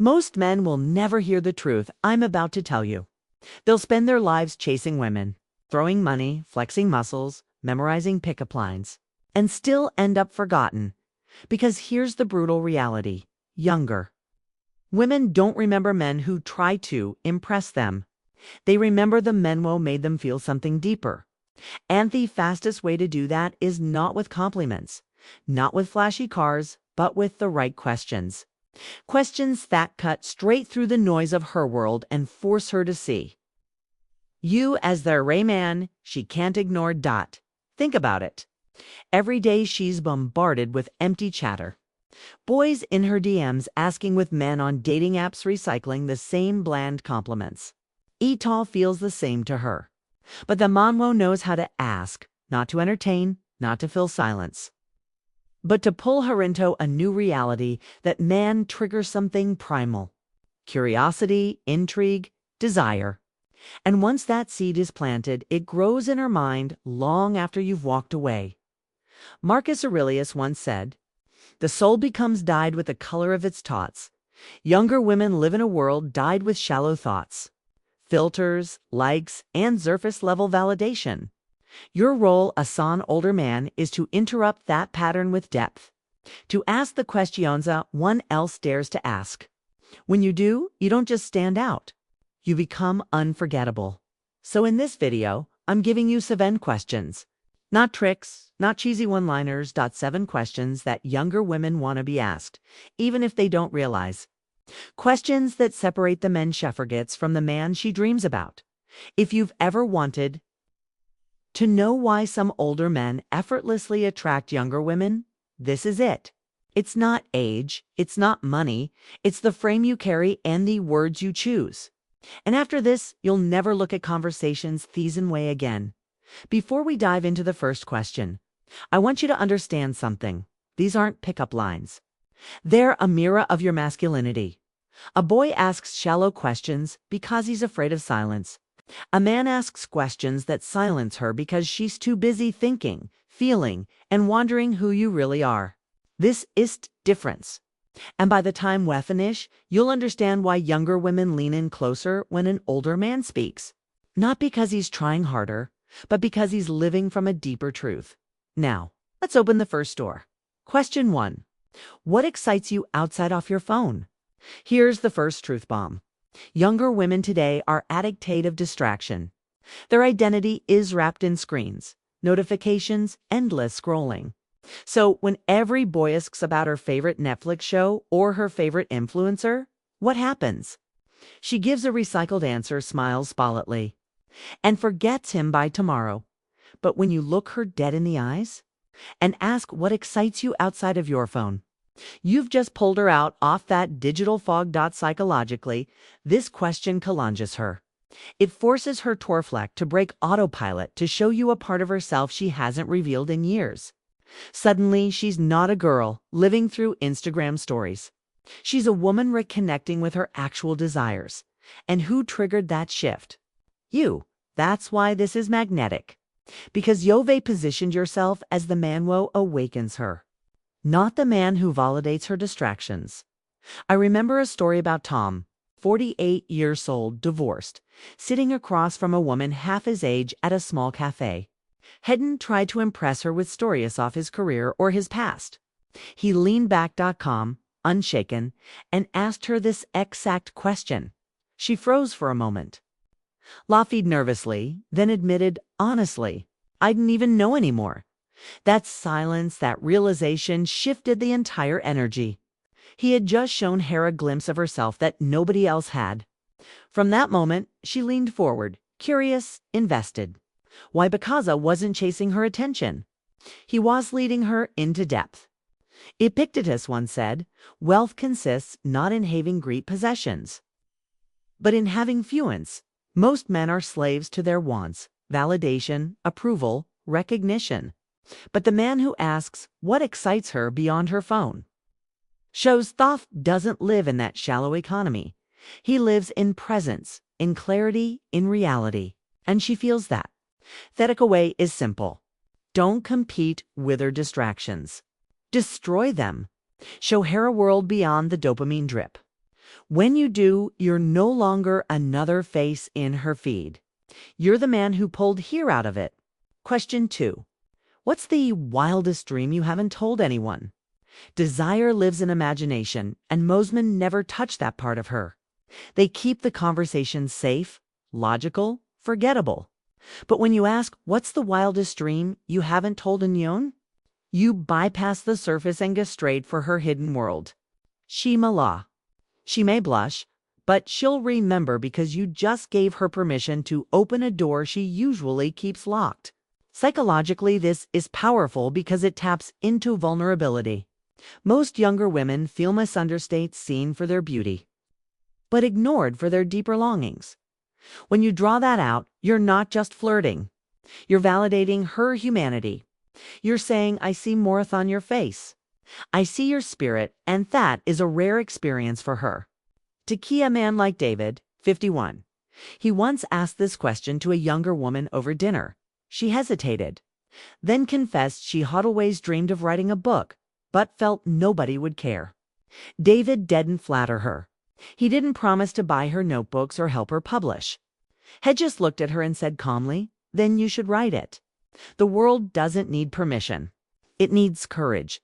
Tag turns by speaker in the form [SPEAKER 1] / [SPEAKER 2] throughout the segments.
[SPEAKER 1] Most men will never hear the truth I'm about to tell you. They'll spend their lives chasing women, throwing money, flexing muscles, memorizing pickup lines, and still end up forgotten. Because here's the brutal reality: younger. Women don't remember men who try to impress them. They remember the men who made them feel something deeper. And the fastest way to do that is not with compliments, not with flashy cars, but with the right questions. Questions that cut straight through the noise of her world and force her to see you as their Rayman she can't ignore. Think about it. Every day she's bombarded with empty chatter. Boys in her DMs asking with men on dating apps recycling the same bland compliments. It all feels the same to her. But the Monwo knows how to ask, not to entertain, not to fill silence, but to pull her into a new reality that man triggers something primal: curiosity, intrigue, desire. And once that seed is planted, it grows in her mind long after you've walked away. Marcus Aurelius once said, "The soul becomes dyed with the color of its thoughts." Younger women live in a world dyed with shallow thoughts, filters, likes, and surface-level validation. Your role as an older man is to interrupt that pattern with depth, to ask the questions one else dares to ask. When you do, you don't just stand out. You become unforgettable. So in this video, I'm giving you 7 questions. Not tricks, not cheesy one-liners. 7 questions that younger women want to be asked, even if they don't realize. Questions that separate the man she forgets from the man she dreams about. If you've ever wanted to know why some older men effortlessly attract younger women, this is it. It's not age, it's not money, it's the frame you carry and the words you choose. And after this, you'll never look at conversations this way again. Before we dive into the first question, I want you to understand something. These aren't pickup lines. They're a mirror of your masculinity. A boy asks shallow questions because he's afraid of silence. A man asks questions that silence her because she's too busy thinking, feeling, and wondering who you really are. This is difference. And by the time we finish, you'll understand why younger women lean in closer when an older man speaks. Not because he's trying harder, but because he's living from a deeper truth. Now, let's open the first door. Question 1. What excites you outside of your phone? Here's the first truth bomb. Younger women today are addicted of distraction. Their identity is wrapped in screens, notifications, endless scrolling. So when every boy asks about her favorite Netflix show or her favorite influencer, what happens? She gives a recycled answer, smiles spoiledly, and forgets him by tomorrow. But when you look her dead in the eyes and ask what excites you outside of your phone, you've just pulled her out off that digital fog. Psychologically, this question challenges her. It forces her to reflect, to break autopilot, to show you a part of herself she hasn't revealed in years. Suddenly, she's not a girl living through Instagram stories. She's a woman reconnecting with her actual desires. And who triggered that shift? You. That's why this is magnetic. Because you've positioned yourself as the man who awakens her, not the man who validates her distractions. I remember a story about Tom, 48 years old, divorced, sitting across from a woman half his age at a small cafe. Hadn't tried to impress her with stories of his career or his past. He leaned back, unshaken, and asked her this exact question. She froze for a moment, laughed nervously, then admitted honestly, "I didn't even know anymore." That silence, that realization shifted the entire energy. He had just shown her a glimpse of herself that nobody else had. From that moment, she leaned forward, curious, invested. Why? Because I wasn't chasing her attention. He was leading her into depth. Epictetus once said, "Wealth consists not in having great possessions, but in having fewants." Most men are slaves to their wants, validation, approval, recognition. But the man who asks what excites her beyond her phone shows thought doesn't live in that shallow economy. He lives in presence, in clarity, in reality. And she feels that. The takeaway is simple. Don't compete with her distractions. Destroy them. Show her a world beyond the dopamine drip. When you do, you're no longer another face in her feed. You're the man who pulled here out of it. Question 2. What's the wildest dream you haven't told anyone? Desire lives in imagination, and most men never touch that part of her. They keep the conversation safe, logical, forgettable. But when you ask, what's the wildest dream you haven't told Nyon? You bypass the surface and go straight for her hidden world. Shema law. She may blush, but she'll remember because you just gave her permission to open a door she usually keeps locked. Psychologically, this is powerful because it taps into vulnerability. Most younger women feel misunderstood, seen for their beauty, but ignored for their deeper longings. When you draw that out, you're not just flirting. You're validating her humanity. You're saying, I see more on your face. I see your spirit, and that is a rare experience for her. To key a man like David, 51. He once asked this question to a younger woman over dinner. She hesitated, then confessed she had always dreamed of writing a book, but felt nobody would care. David didn't flatter her. He didn't promise to buy her notebooks or help her publish. Had just looked at her and said calmly, then you should write it. The world doesn't need permission. It needs courage.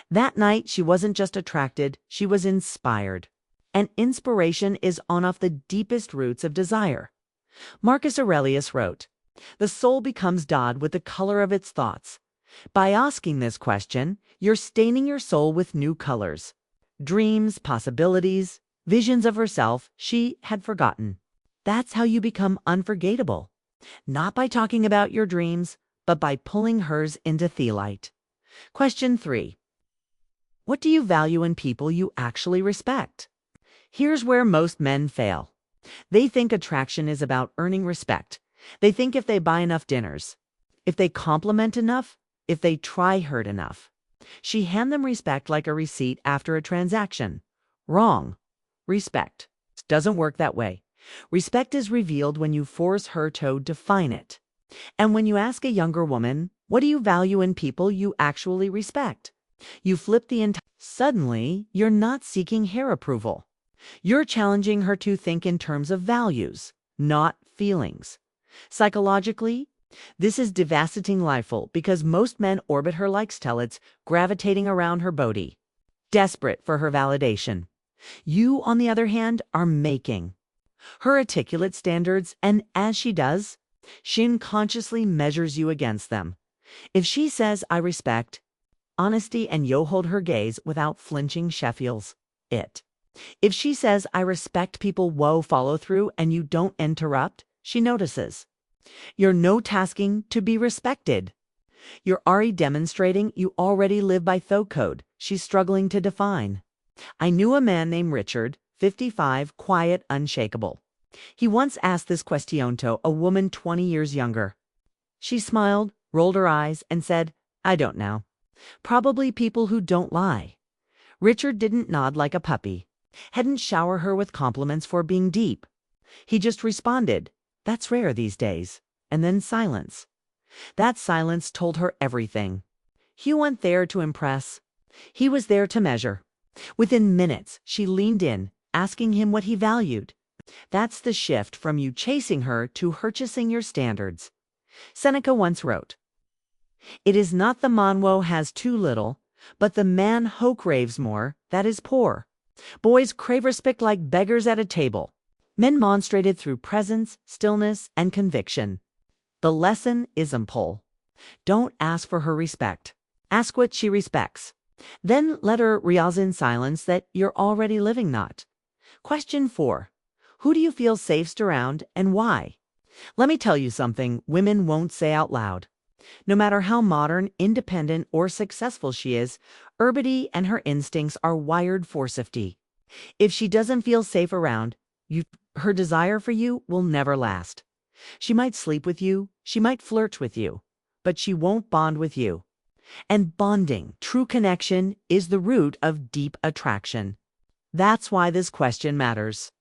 [SPEAKER 1] That night, she wasn't just attracted, she was inspired. And inspiration is on off the deepest roots of desire. Marcus Aurelius wrote, "The soul becomes dyed with the color of its thoughts." By asking this question, you're staining your soul with new colors. Dreams, possibilities, visions of herself she had forgotten. That's how you become unforgettable. Not by talking about your dreams, but by pulling hers into light. Question 3. What do you value in people you actually respect? Here's where most men fail. They think attraction is about earning respect. They think if they buy enough dinners, if they compliment enough, if they try hard enough, she hand them respect like a receipt after a transaction. Wrong. Respect doesn't work that way. Respect is revealed when you force her to define it. And when you ask a younger woman, what do you value in people you actually respect? You flip the entire. Suddenly, you're not seeking her approval. You're challenging her to think in terms of values, not feelings. Psychologically, this is devastating lifeful because most men orbit her like stellies, gravitating around her body, desperate for her validation. You, on the other hand, are making her articulate standards, and as she does, she unconsciously measures you against them. If she says, I respect honesty, and you hold her gaze without flinching, she feels it. If she says, I respect people, follow through, and you don't interrupt, she notices. You're no tasking to be respected. You're already demonstrating you already live by the code she's struggling to define. I knew a man named Richard, 55, quiet, unshakable. He once asked this question to a woman 20 years younger. She smiled, rolled her eyes, and said, I don't know. Probably people who don't lie. Richard didn't nod like a puppy, hadn't shower her with compliments for being deep. He just responded, that's rare these days, and then silence. That silence told her everything. He went there to impress. He was there to measure. Within minutes, she leaned in, asking him what he valued. That's the shift from you chasing her to her chasing your standards. Seneca once wrote, it is not the man who has too little, but the man who craves more, that is poor. Boys crave respect like beggars at a table. Men demonstrated through presence, stillness, and conviction. The lesson is simple. Don't ask for her respect. Ask what she respects. Then let her realize in silence that you're already living not. Question 4. Who do you feel safest around and why? Let me tell you something women won't say out loud. No matter how modern, independent, or successful she is, urbanity and her instincts are wired for safety. If she doesn't feel safe around you, her desire for you will never last. She might sleep with you, she might flirt with you, but she won't bond with you. And bonding, true connection, is the root of deep attraction. That's why this question matters.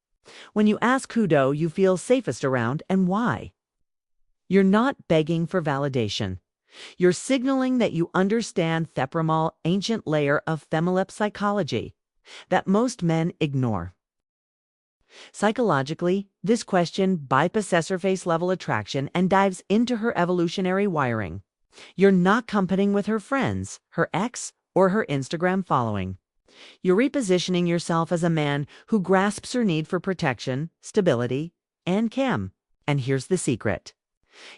[SPEAKER 1] When you ask who do you feel safest around and why, you're not begging for validation. You're signaling that you understand the primal, ancient layer of feminine psychology that most men ignore. Psychologically, this question bypasses face-level attraction and dives into her evolutionary wiring. You're not competing with her friends, her ex, or her Instagram following. You're repositioning yourself as a man who grasps her need for protection, stability, and cam. And here's the secret.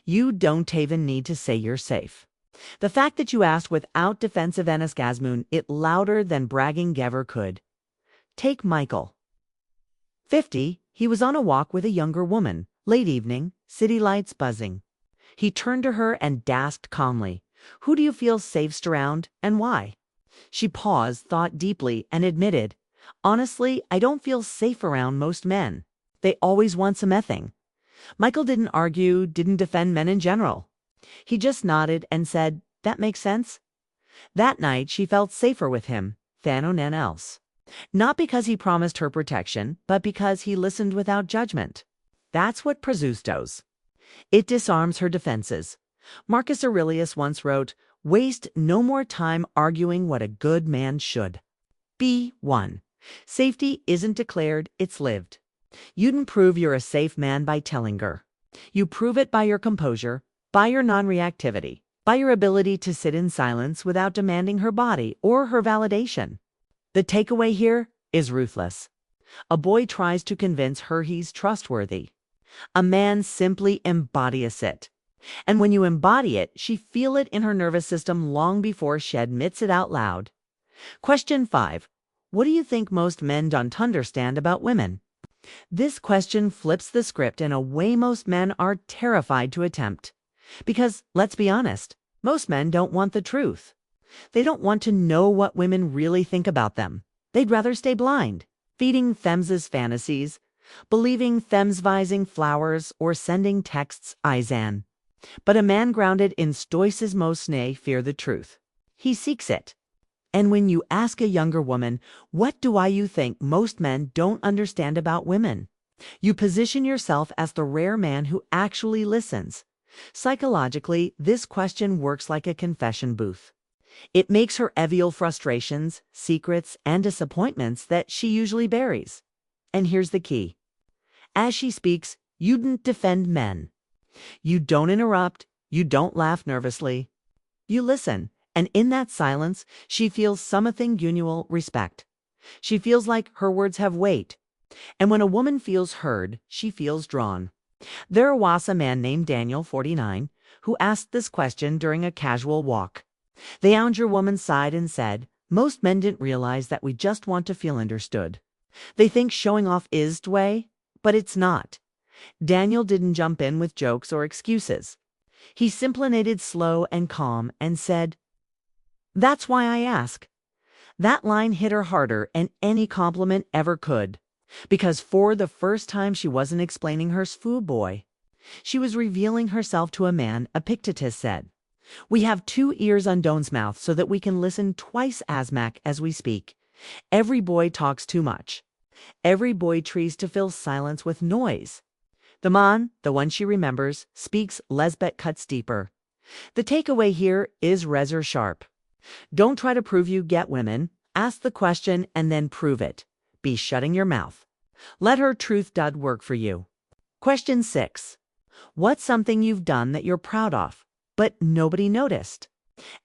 [SPEAKER 1] You don't even need to say you're safe. The fact that you asked without defensive enisgasmoon it louder than bragging ever could. Take Michael. 50, he was on a walk with a younger woman, late evening, city lights buzzing. He turned to her and asked calmly, "Who do you feel safest around and why?" She paused, thought deeply, and admitted, "Honestly, I don't feel safe around most men. They always want some ething." Michael didn't argue, didn't defend men in general. He just nodded and said, "That makes sense." That night, she felt safer with him than anyone else. Not because he promised her protection, but because he listened without judgment. That's what does. It disarms her defenses. Marcus Aurelius once wrote, "Waste no more time arguing what a good man should." B1. Safety isn't declared, it's lived. You didn't prove you're a safe man by telling her. You prove it by your composure, by your non-reactivity, by your ability to sit in silence without demanding her body or her validation. The takeaway here is ruthless. A boy tries to convince her he's trustworthy. A man simply embodies it. And when you embody it, she feels it in her nervous system long before she admits it out loud. Question 5. What do you think most men don't understand about women? This question flips the script in a way most men are terrified to attempt. Because, let's be honest, most men don't want the truth. They don't want to know what women really think about them. They'd rather stay blind, feeding them's fantasies, believing them's vising flowers, or sending texts Izan. But a man grounded in Stoicism may fear the truth. He seeks it. And when you ask a younger woman, "What do you think most men don't understand about women?" you position yourself as the rare man who actually listens. Psychologically, this question works like a confession booth. It makes her reveal frustrations, secrets, and disappointments that she usually buries. And here's the key. As she speaks, you don't defend men. You don't interrupt. You don't laugh nervously. You listen, and in that silence, she feels something unusual respect. She feels like her words have weight. And when a woman feels heard, she feels drawn. There was a man named Daniel, 49, who asked this question during a casual walk. The younger woman sighed and said, "Most men didn't realize that we just want to feel understood. They think showing off is the way, but it's not." Daniel didn't jump in with jokes or excuses. He simply slow and calm and said, "That's why I ask." That line hit her harder than any compliment ever could. Because for the first time she wasn't explaining her food boy. She was revealing herself to a man, Epictetus said. "We have 2 ears on Doan's mouth so that we can listen twice as much as we speak. Every boy talks too much. Every boy tries to fill silence with noise. The man, the one she remembers, speaks less but cuts deeper." The takeaway here is razor sharp. Don't try to prove you get women. Ask the question and then prove it. Be shutting your mouth. Let her truth dud work for you. Question 6. What's something you've done that you're proud of, but nobody noticed?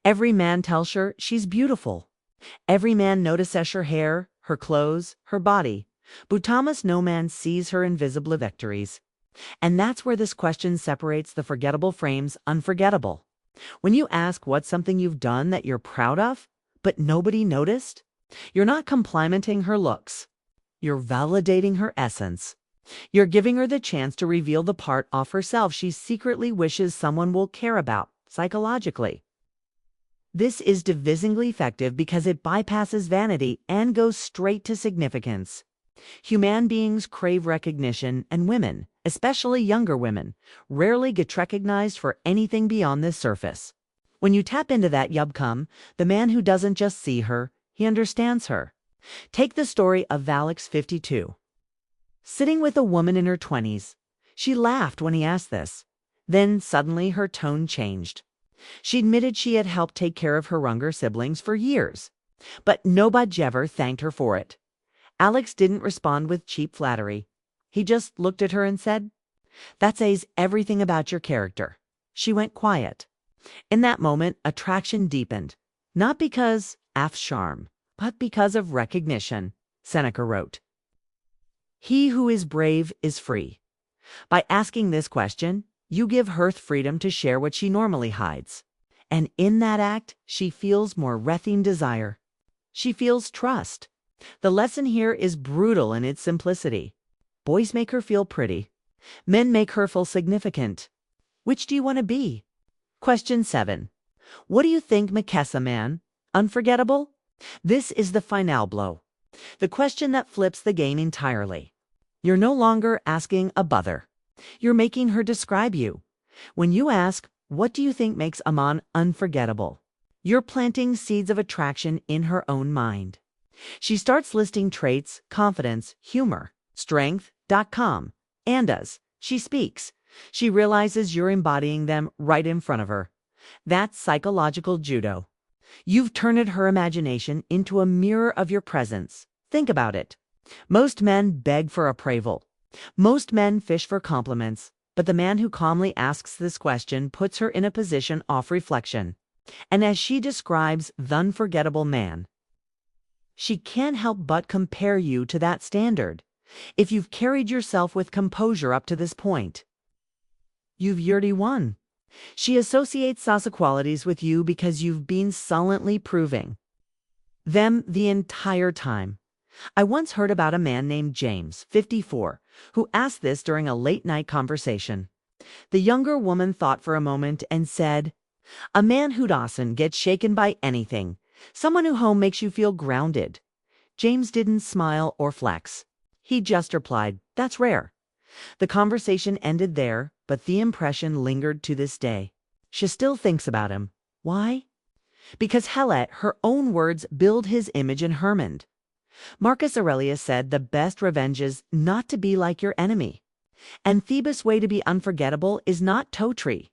[SPEAKER 1] Every man tells her she's beautiful. Every man notices her hair, her clothes, her body. But Thomas, no man sees her invisible victories. And that's where this question separates the forgettable frames unforgettable. When you ask what's something you've done that you're proud of, but nobody noticed, you're not complimenting her looks. You're validating her essence. You're giving her the chance to reveal the part of herself she secretly wishes someone will care about, psychologically. This is divisingly effective because it bypasses vanity and goes straight to significance. Human beings crave recognition, and women, especially younger women, rarely get recognized for anything beyond this surface. When you tap into that yubcum, the man who doesn't just see her, he understands her. Take the story of Alex, 52. Sitting with a woman in her 20s. She laughed when he asked this. Then suddenly her tone changed. She admitted she had helped take care of her younger siblings for years, but nobody ever thanked her for it. Alex didn't respond with cheap flattery. He just looked at her and said, "That says everything about your character." She went quiet. In that moment, attraction deepened, not because of charm, but because of recognition. Seneca wrote, "He who is brave is free." By asking this question, you give her freedom to share what she normally hides. And in that act, she feels more wreathing desire. She feels trust. The lesson here is brutal in its simplicity. Boys make her feel pretty. Men make her feel significant. Which do you want to be? Question 7. What do you think makes a man unforgettable? This is the final blow. The question that flips the game entirely. You're no longer asking a bother. You're making her describe you. When you ask, "What do you think makes a man unforgettable?" you're planting seeds of attraction in her own mind. She starts listing traits, confidence, humor, strength.com, and as she speaks, she realizes you're embodying them right in front of her. That's psychological judo. You've turned her imagination into a mirror of your presence. Think about it. Most men beg for appraisal. Most men fish for compliments. But the man who calmly asks this question puts her in a position of reflection. And as she describes the unforgettable man, she can't help but compare you to that standard. If you've carried yourself with composure up to this point, you've already won. She associates salsa qualities with you because you've been silently proving them the entire time. I once heard about a man named James, 54, who asked this during a late-night conversation. The younger woman thought for a moment and said, "A man who doesn't get shaken by anything. Someone who home makes you feel grounded." James didn't smile or flex. He just replied, "That's rare." The conversation ended there, but the impression lingered to this day. She still thinks about him. Why? Because Hellet, her own words, build his image in her mind. Marcus Aurelius said the best revenge is not to be like your enemy. And Thebes' way to be unforgettable is not Totri,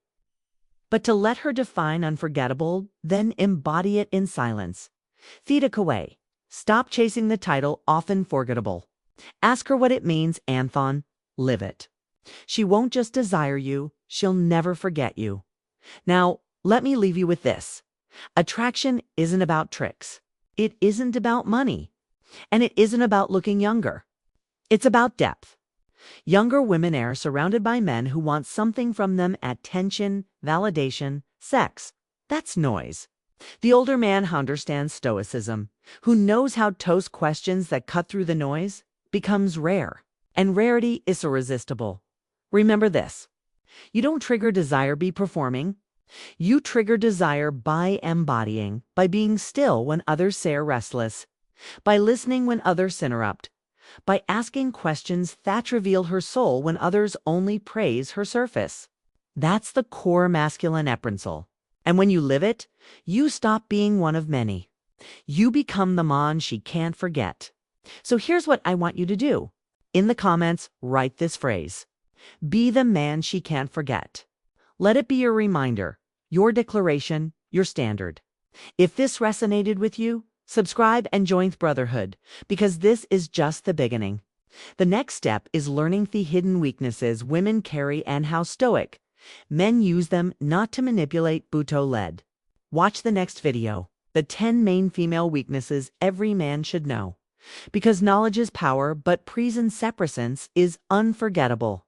[SPEAKER 1] but to let her define unforgettable, then embody it in silence. Theta Kawai. Stop chasing the title often forgettable. Ask her what it means, Anthon. Live it. She won't just desire you, she'll never forget you. Now, let me leave you with this. Attraction isn't about tricks. It isn't about money. And it isn't about looking younger. It's about depth. Younger women are surrounded by men who want something from them: attention, validation, sex. That's noise. The older man who understands Stoicism, who knows how to toast questions that cut through the noise, becomes rare. And rarity is irresistible. Remember this. You don't trigger desire by performing. You trigger desire by embodying, by being still when others say are restless, by listening when others interrupt, by asking questions that reveal her soul when others only praise her surface. That's the core masculine principle. And when you live it, you stop being one of many. You become the man she can't forget. So here's what I want you to do. In the comments, write this phrase. Be the man she can't forget. Let it be your reminder, your declaration, your standard. If this resonated with you, subscribe and join the Brotherhood, because this is just the beginning. The next step is learning the hidden weaknesses women carry and how Stoic men use them not to manipulate but to lead. Watch the next video, the 10 main female weaknesses every man should know. Because knowledge is power, but presence is unforgettable.